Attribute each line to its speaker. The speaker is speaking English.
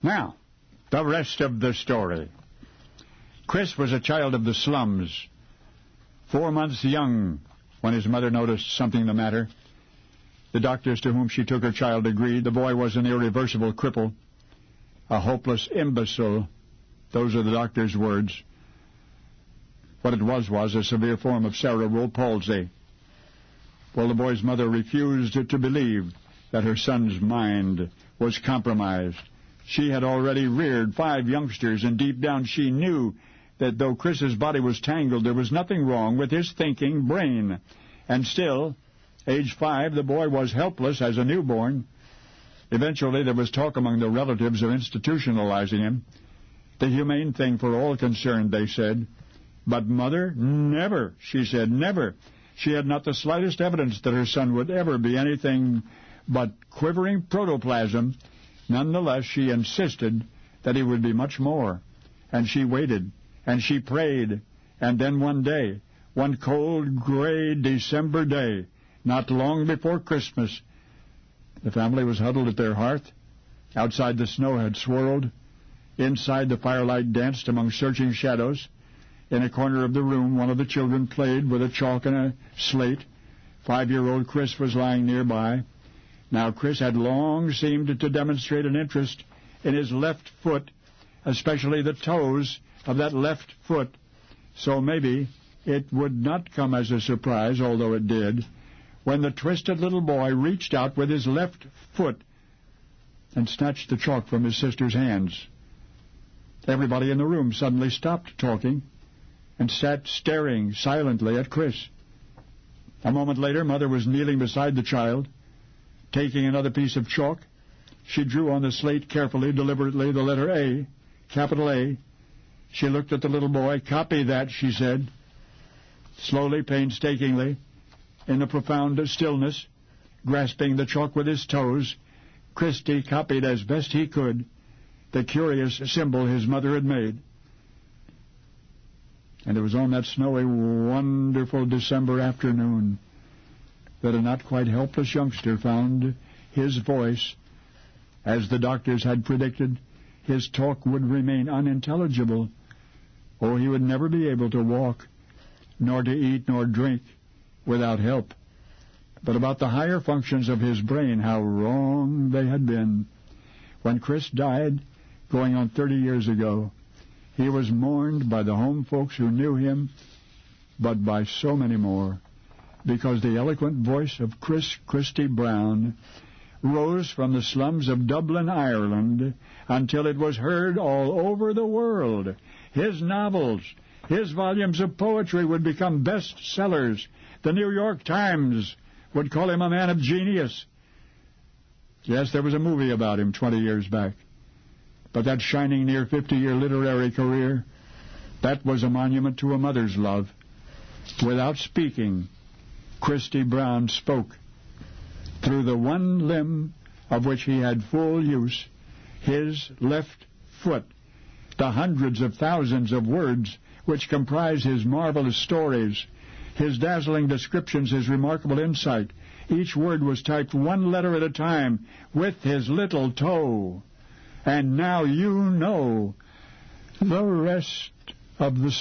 Speaker 1: Now, the rest of the story. Chris was a child of the slums, 4 months young when his mother noticed something the matter. The doctors to whom she took her child agreed the boy was an irreversible cripple, a hopeless imbecile. Those are the doctor's words. What it was a severe form of cerebral palsy. Well, the boy's mother refused to believe that her son's mind was compromised. She had already reared 5 youngsters, and deep down she knew that though Chris's body was tangled, there was nothing wrong with his thinking brain. And still, age 5, the boy was helpless as a newborn. Eventually, there was talk among the relatives of institutionalizing him. The humane thing for all concerned, they said. But Mother, never, she said, never. She had not the slightest evidence that her son would ever be anything but quivering protoplasm. Nonetheless, she insisted that he would be much more. And she waited, and she prayed. And then one day, one cold, gray December day, not long before Christmas, the family was huddled at their hearth. Outside, the snow had swirled. Inside, the firelight danced among searching shadows. In a corner of the room, one of the children played with a chalk and a slate. 5-year-old Chris was lying nearby. Now, Chris had long seemed to demonstrate an interest in his left foot, especially the toes of that left foot. So maybe it would not come as a surprise, although it did, when the twisted little boy reached out with his left foot and snatched the chalk from his sister's hands. Everybody in the room suddenly stopped talking and sat staring silently at Chris. A moment later, Mother was kneeling beside the child. Taking another piece of chalk, she drew on the slate carefully, deliberately, the letter A, capital A. She looked at the little boy. "Copy that," she said. Slowly, painstakingly, in the profound stillness, grasping the chalk with his toes, Christy copied as best he could the curious symbol his mother had made. And it was on that snowy, wonderful December afternoon that a not quite helpless youngster found his voice. As the doctors had predicted, his talk would remain unintelligible. Oh, he would never be able to walk, nor to eat, nor drink without help. But about the higher functions of his brain, how wrong they had been. When Chris died, going on 30 years ago, he was mourned by the home folks who knew him, but by so many more, because the eloquent voice of Chris Christie Brown rose from the slums of Dublin, Ireland, until it was heard all over the world. His novels, his volumes of poetry would become bestsellers. The New York Times would call him a man of genius. Yes, there was a movie about him 20 years back. But that shining near 50-year literary career, that was a monument to a mother's love. Without speaking, Christie Brown spoke. Through the one limb of which he had full use, his left foot, the hundreds of thousands of words which comprise his marvelous stories, his dazzling descriptions, his remarkable insight. Each word was typed one letter at a time with his little toe. And now you know the rest of the story.